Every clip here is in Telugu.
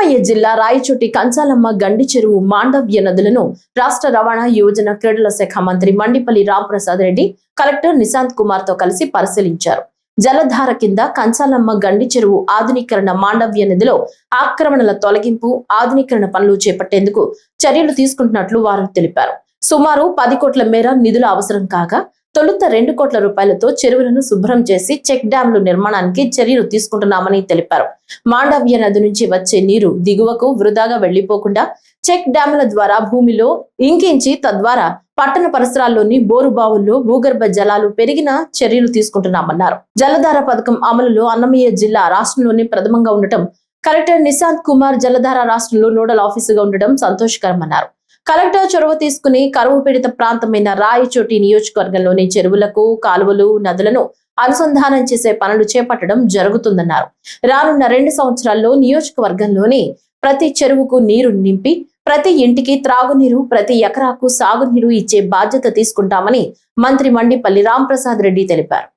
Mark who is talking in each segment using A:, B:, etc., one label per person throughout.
A: అన్నమయ్య జిల్లా రాయచోటి కంచాలమ్మ గండి చెరువు మాండవ్య నదులను రాష్ట్ర రవాణా యువజన క్రీడల శాఖ మంత్రి మండిపల్లి రాంప్రసాద్ రెడ్డి కలెక్టర్ నిశాంత్ కుమార్ తో కలిసి పరిశీలించారు. జలధార కింద కంచాలమ్మ గండి చెరువు ఆధునీకరణ, మాండవ్య నదిలో ఆక్రమణల తొలగింపు, ఆధునీకరణ పనులు చేపట్టేందుకు చర్యలు తీసుకుంటున్నట్లు వారు తెలిపారు. సుమారు 10 కోట్ల మేర నిధుల అవసరం కాగా తొలుత 2 కోట్ల రూపాయలతో చెరువులను శుభ్రం చేసి చెక్ డ్యాంలు నిర్మాణానికి చర్యలు తీసుకుంటున్నామని తెలిపారు. మాండవ్య నది నుంచి వచ్చే నీరు దిగువకు వృధాగా వెళ్లిపోకుండా చెక్ డ్యాంల ద్వారా భూమిలో ఇంకించి తద్వారా పట్టణ పరిసరాల్లోని బోరు బావుల్లో భూగర్భ జలాలు పెరిగిన చర్యలు తీసుకుంటున్నామన్నారు. జలధార పథకం అమలులో అన్నమయ్య జిల్లా రాష్ట్రంలోనే ప్రథమంగా ఉండటం, కలెక్టర్ నిశాంత్ కుమార్ జలధార రాష్ట్రంలో నోడల్ ఆఫీసుగా ఉండటం సంతోషకరమన్నారు. కలెక్టర్ చొరవ తీసుకుని కరువు పీడిత ప్రాంతమైన రాయచోటి నియోజకవర్గంలోని చెరువులకు, కాలువలు, నదులను అనుసంధానం చేసే పనులు చేపట్టడం జరుగుతుందన్నారు. రానున్న 2 సంవత్సరాల్లో నియోజకవర్గంలోని ప్రతి చెరువుకు నీరు నింపి ప్రతి ఇంటికి త్రాగునీరు, ప్రతి ఎకరాకు సాగునీరు ఇచ్చే బాధ్యత తీసుకుంటామని మంత్రి మండిపల్లి రాంప్రసాద్ రెడ్డి తెలిపారు.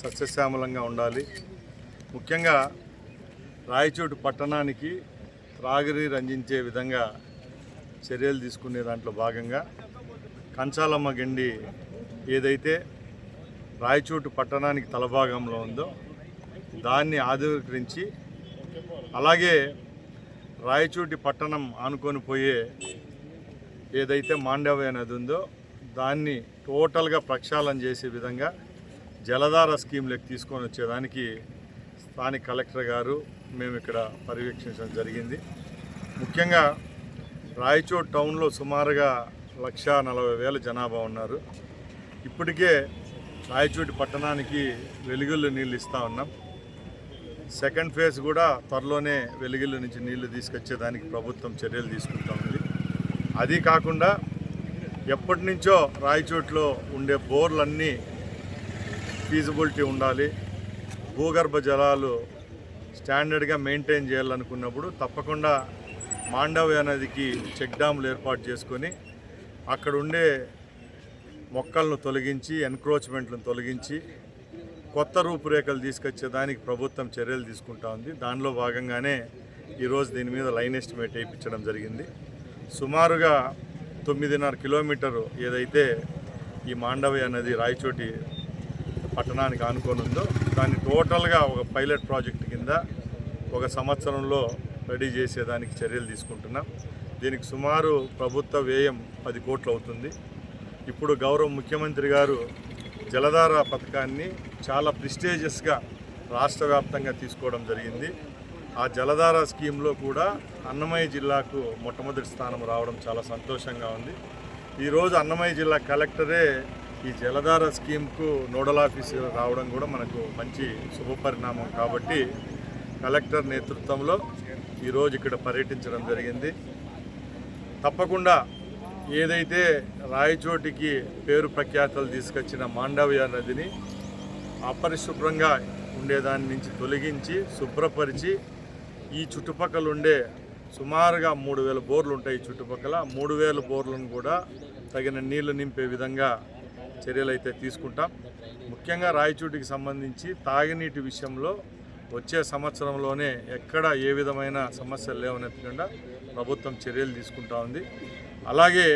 B: సస్యశ్యామలంగా ఉండాలి. ముఖ్యంగా రాయచోటి పట్టణానికి త్రాగునీరు అందించే విధంగా చర్యలు తీసుకునే దాంట్లో భాగంగా కంచాలమ్మ గండి ఏదైతే రాయచోటు పట్టణానికి తలభాగంలో ఉందో దాన్ని ఆధునీకరించి, అలాగే రాయచోటి పట్టణం ఆనుకొని పోయే ఏదైతే మాండవ్య నది ఉందో దాన్ని టోటల్గా ప్రక్షాళన చేసే విధంగా జలధార స్కీమ్లోకి తీసుకొని వచ్చేదానికి స్థానిక కలెక్టర్ గారు మేము ఇక్కడ పర్యవేక్షించడం జరిగింది. ముఖ్యంగా రాయచోటి టౌన్లో సుమారుగా 1,40,000 జనాభా ఉన్నారు. ఇప్పటికే రాయచోటి పట్టణానికి వెలుగుళ్ళు నీళ్ళు ఇస్తూ ఉన్నాం. సెకండ్ ఫేజ్ కూడా త్వరలోనే వెలుగుళ్ళ నుంచి నీళ్లు తీసుకొచ్చేదానికి ప్రభుత్వం చర్యలు తీసుకుంటా ఉంది. అది కాకుండా ఎప్పటి నుంచో రాయచోటిలో ఉండే బోర్లన్నీ ఫీజిబిలిటీ ఉండాలి, భూగర్భ జలాలు స్టాండర్డ్గా మెయింటైన్ చేయాలనుకున్నప్పుడు తప్పకుండా మాండవ్య నదికి చెక్ డ్యాములు ఏర్పాటు చేసుకొని అక్కడ ఉండే మొక్కలను తొలగించి, ఎన్క్రోచ్మెంట్లను తొలగించి కొత్త రూపురేఖలు తీసుకొచ్చేదానికి ప్రభుత్వం చర్యలు తీసుకుంటా ఉంది. దానిలో భాగంగానే ఈరోజు దీని మీద లైన్ ఎస్టిమేట్ వేయించడం జరిగింది. సుమారుగా 9.5 కిలోమీటరు ఏదైతే ఈ మాండవ్య నది రాయచోటి పట్టణానికి ఆనుకొని ఉందో దాన్ని టోటల్గా ఒక పైలట్ ప్రాజెక్ట్ కింద 1 సంవత్సరంలో రెడీ చేసేదానికి చర్యలు తీసుకుంటున్నాం. దీనికి సుమారు ప్రభుత్వ వ్యయం 10 కోట్లు అవుతుంది. ఇప్పుడు గౌరవ ముఖ్యమంత్రి గారు జలధార పథకాన్ని చాలా ప్రిస్టేజియస్గా రాష్ట్ర వ్యాప్తంగా తీసుకోవడం జరిగింది. ఆ జలధార స్కీమ్లో కూడా అన్నమయ్య జిల్లాకు మొట్టమొదటి స్థానం రావడం చాలా సంతోషంగా ఉంది. ఈరోజు అన్నమయ్య జిల్లా కలెక్టరే ఈ జలధార స్కీమ్కు నోడల్ ఆఫీసర్ రావడం కూడా మనకు మంచి శుభపరిణామం. కాబట్టి కలెక్టర్ నేతృత్వంలో ఈరోజు ఇక్కడ పర్యటించడం జరిగింది. తప్పకుండా ఏదైతే రాయచోటికి పేరు ప్రఖ్యాతలు తీసుకొచ్చిన మాండవ్య నదిని అపరిశుభ్రంగా ఉండేదాని నుంచి తొలగించి శుభ్రపరిచి ఈ చుట్టుపక్కల ఉండే సుమారుగా 3,000 బోర్లు ఉంటాయి. చుట్టుపక్కల 3,000 బోర్లను కూడా తగిన నీళ్లు నింపే విధంగా చర్యలు అయితే తీసుకుంటాం. ముఖ్యంగా రాయచోటికి సంబంధించి తాగునీటి విషయంలో వచ్చే సంవత్సరంలోనే ఎక్కడ ఏ విధమైన సమస్యలు లేవనెత్తకుండా ప్రభుత్వం చర్యలు తీసుకుంటా ఉంది. అలాగే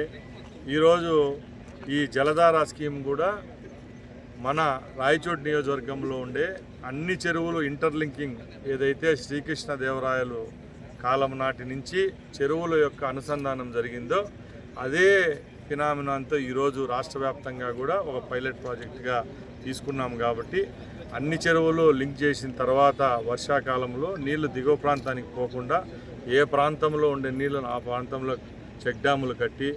B: ఈరోజు ఈ జలధార స్కీమ్ కూడా మన రాయచోటి నియోజకవర్గంలో ఉండే అన్ని చెరువులు ఇంటర్లింకింగ్ ఏదైతే శ్రీకృష్ణదేవరాయలు కాలం నాటి నుంచి చెరువుల యొక్క అనుసంధానం జరిగిందో అదే ఫినామినాన్తో ఈరోజు రాష్ట్ర వ్యాప్తంగా కూడా ఒక పైలట్ ప్రాజెక్టుగా తీసుకున్నాం. కాబట్టి అన్ని చెరువులు లింక్ చేసిన తర్వాత వర్షాకాలంలో నీళ్లు దిగువ ప్రాంతానికి పోకుండా ఏ ప్రాంతంలో ఉండే నీళ్ళను ఆ ప్రాంతంలో చెక్ డ్యాములు కట్టి,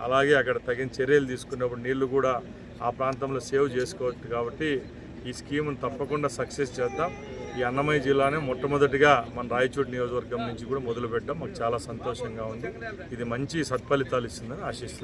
B: అలాగే అక్కడ తగిన చర్యలు తీసుకున్నప్పుడు నీళ్లు కూడా ఆ ప్రాంతంలో సేవ్ చేసుకోవచ్చు. కాబట్టి ఈ స్కీమ్ను తప్పకుండా సక్సెస్ చేద్దాం. ఈ అన్నమయ్య జిల్లానే మొట్టమొదటిగా మన రాయచోటి నియోజకవర్గం నుంచి కూడా మొదలుపెట్టాం. మాకు చాలా సంతోషంగా ఉంది. ఇది మంచి సత్ఫలితాలు ఇస్తుందని ఆశిస్తున్నాం.